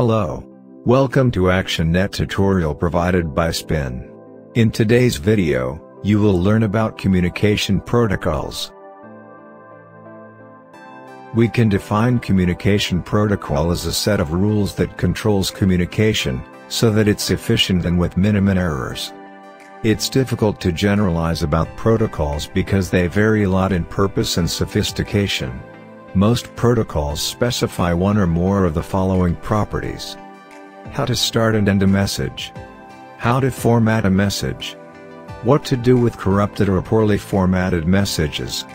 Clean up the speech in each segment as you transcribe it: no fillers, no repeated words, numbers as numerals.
Hello. Welcome to ActionNET tutorial provided by Spin. In today's video, you will learn about communication protocols. We can define communication protocol as a set of rules that controls communication, so that it's efficient and with minimum errors. It's difficult to generalize about protocols because they vary a lot in purpose and sophistication. Most protocols specify one or more of the following properties. How to start and end a message. How to format a message. What to do with corrupted or poorly formatted messages.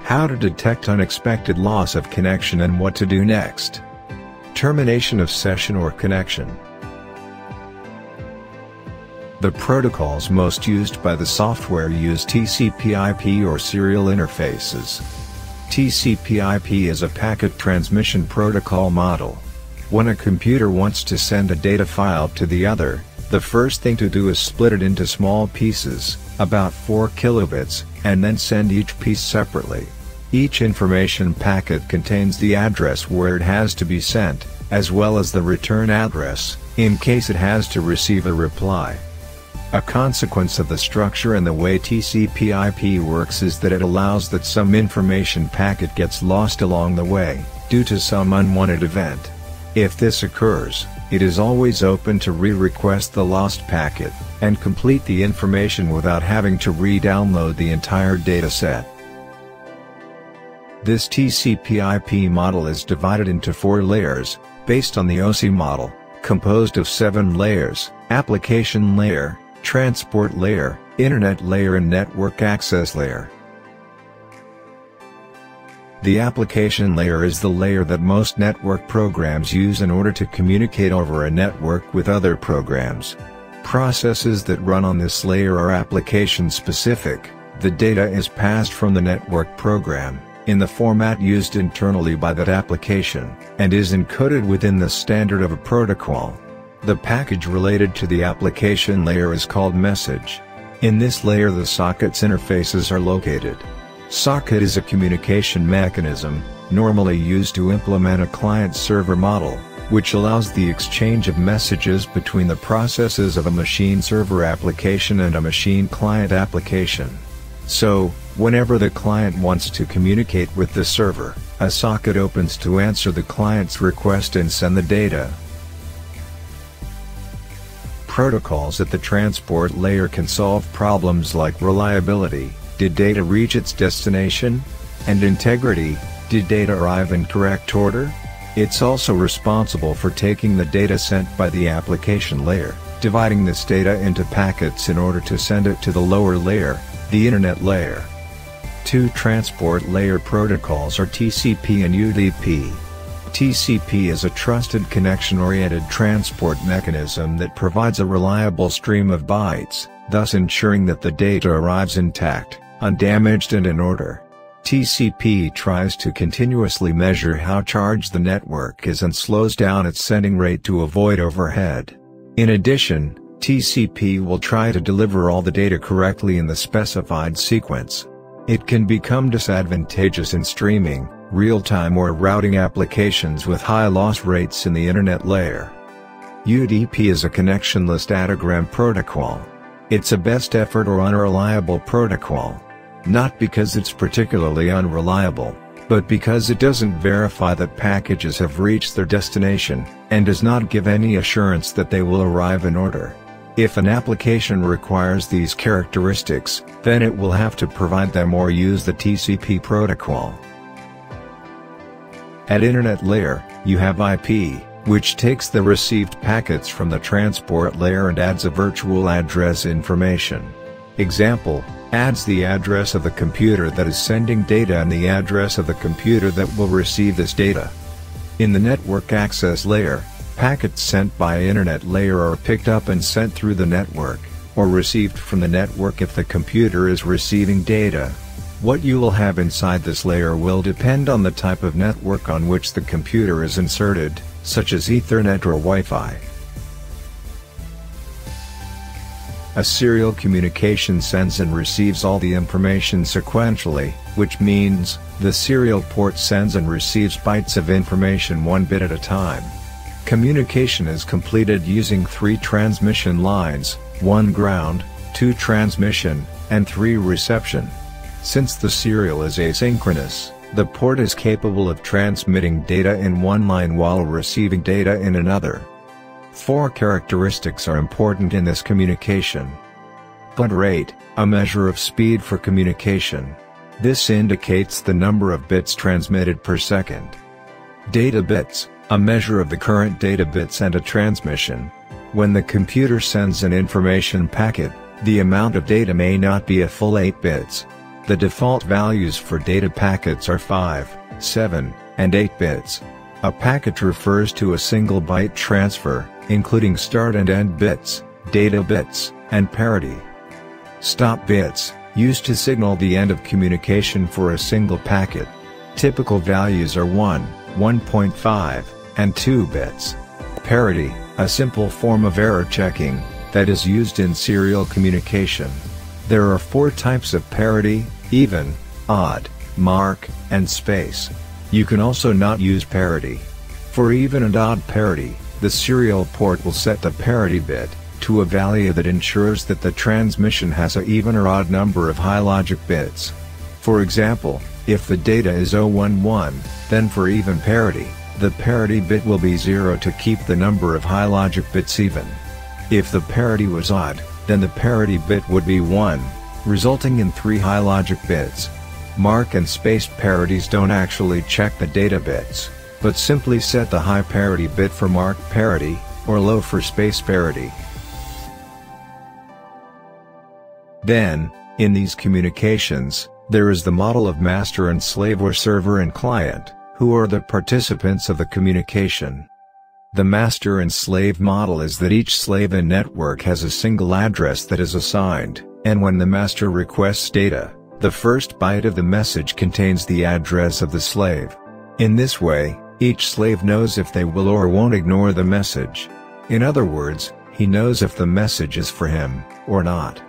How to detect unexpected loss of connection and what to do next. Termination of session or connection. The protocols most used by the software use TCP/IP or serial interfaces. TCP/IP is a packet transmission protocol model. When a computer wants to send a data file to the other, the first thing to do is split it into small pieces, about 4 kilobits, and then send each piece separately. Each information packet contains the address where it has to be sent, as well as the return address, in case it has to receive a reply. A consequence of the structure and the way TCP/IP works is that it allows that some information packet gets lost along the way, due to some unwanted event. If this occurs, it is always open to re-request the lost packet, and complete the information without having to re-download the entire dataset. This TCP/IP model is divided into 4 layers, based on the OSI model, composed of 7 layers: application layer, transport layer, internet layer and network access layer. The application layer is the layer that most network programs use in order to communicate over a network with other programs. Processes that run on this layer are application specific. The data is passed from the network program, in the format used internally by that application, and is encoded within the standard of a protocol. The package related to the application layer is called message. In this layer the sockets interfaces are located. Socket is a communication mechanism, normally used to implement a client-server model, which allows the exchange of messages between the processes of a machine-server application and a machine-client application. So, whenever the client wants to communicate with the server, a socket opens to answer the client's request and send the data. Protocols at the transport layer can solve problems like reliability, did data reach its destination? And integrity, did data arrive in correct order? It's also responsible for taking the data sent by the application layer, dividing this data into packets in order to send it to the lower layer, the internet layer. 2 transport layer protocols are TCP and UDP. TCP is a trusted connection-oriented transport mechanism that provides a reliable stream of bytes, thus ensuring that the data arrives intact, undamaged and in order. TCP tries to continuously measure how charged the network is and slows down its sending rate to avoid overhead. In addition, TCP will try to deliver all the data correctly in the specified sequence. It can become disadvantageous in streaming, real-time or routing applications with high loss rates in the internet layer. UDP is a connectionless datagram protocol. It's a best effort or unreliable protocol. Not because it's particularly unreliable, but because it doesn't verify that packages have reached their destination, and does not give any assurance that they will arrive in order. If an application requires these characteristics, then it will have to provide them or use the TCP protocol. At internet layer, you have IP, which takes the received packets from the transport layer and adds a virtual address information. Example, adds the address of the computer that is sending data and the address of the computer that will receive this data. In the network access layer, packets sent by internet layer are picked up and sent through the network, or received from the network if the computer is receiving data. What you will have inside this layer will depend on the type of network on which the computer is inserted, such as Ethernet or Wi-Fi. A serial communication sends and receives all the information sequentially, which means, the serial port sends and receives bytes of information 1 bit at a time. Communication is completed using 3 transmission lines, 1 ground, 2 transmission, and 3 reception. Since the serial is asynchronous, the port is capable of transmitting data in one line while receiving data in another. 4 characteristics are important in this communication. Baud rate, a measure of speed for communication. This indicates the number of bits transmitted per second. Data bits, a measure of the current data bits and a transmission. When the computer sends an information packet, the amount of data may not be a full 8 bits. The default values for data packets are 5, 7, and 8 bits. A packet refers to a single byte transfer, including start and end bits, data bits, and parity. Stop bits, used to signal the end of communication for a single packet. Typical values are 1, 1.5, and 2 bits. Parity, a simple form of error checking, that is used in serial communication. There are 4 types of parity: even, odd, mark, and space. You can also not use parity. For even and odd parity, the serial port will set the parity bit to a value that ensures that the transmission has an even or odd number of high logic bits. For example, if the data is 011, then for even parity, the parity bit will be 0 to keep the number of high logic bits even. If the parity was odd, then the parity bit would be 1, resulting in 3 high logic bits. Mark and spaced parities don't actually check the data bits, but simply set the high parity bit for mark parity, or low for space parity. Then, in these communications, there is the model of master and slave or server and client, who are the participants of the communication. The master and slave model is that each slave and network has a single address that is assigned, and when the master requests data, the first byte of the message contains the address of the slave. In this way, each slave knows if they will or won't ignore the message. In other words, he knows if the message is for him, or not.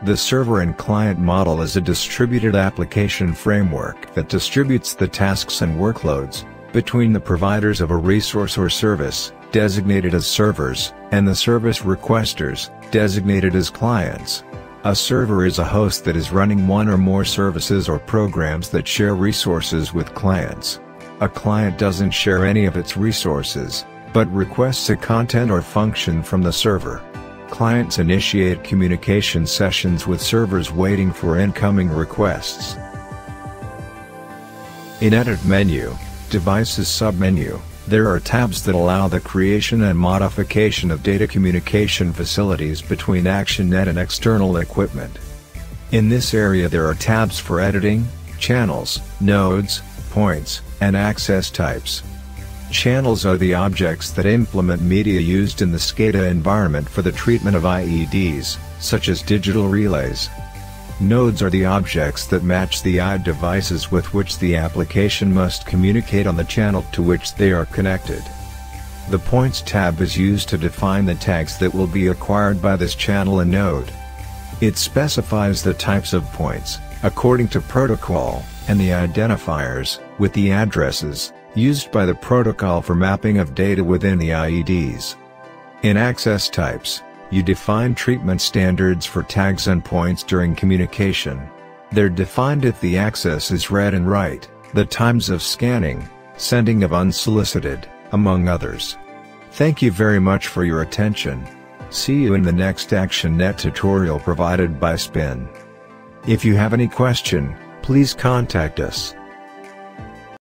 The server and client model is a distributed application framework that distributes the tasks and workloads between the providers of a resource or service, designated as servers, and the service requesters, designated as clients. A server is a host that is running one or more services or programs that share resources with clients. A client doesn't share any of its resources, but requests a content or function from the server. Clients initiate communication sessions with servers waiting for incoming requests. In Edit menu, Devices submenu, there are tabs that allow the creation and modification of data communication facilities between ActionNET and external equipment. In this area there are tabs for editing, channels, nodes, points, and access types. Channels are the objects that implement media used in the SCADA environment for the treatment of IEDs, such as digital relays. Nodes are the objects that match the INT devices with which the application must communicate on the channel to which they are connected. The Points tab is used to define the tags that will be acquired by this channel and node. It specifies the types of points, according to protocol, and the identifiers, with the addresses, used by the protocol for mapping of data within the IEDs. In access types, you define treatment standards for tags and points during communication. They're defined if the access is read and write, the times of scanning, sending of unsolicited, among others. Thank you very much for your attention. See you in the next ActionNET tutorial provided by Spin. If you have any question, please contact us.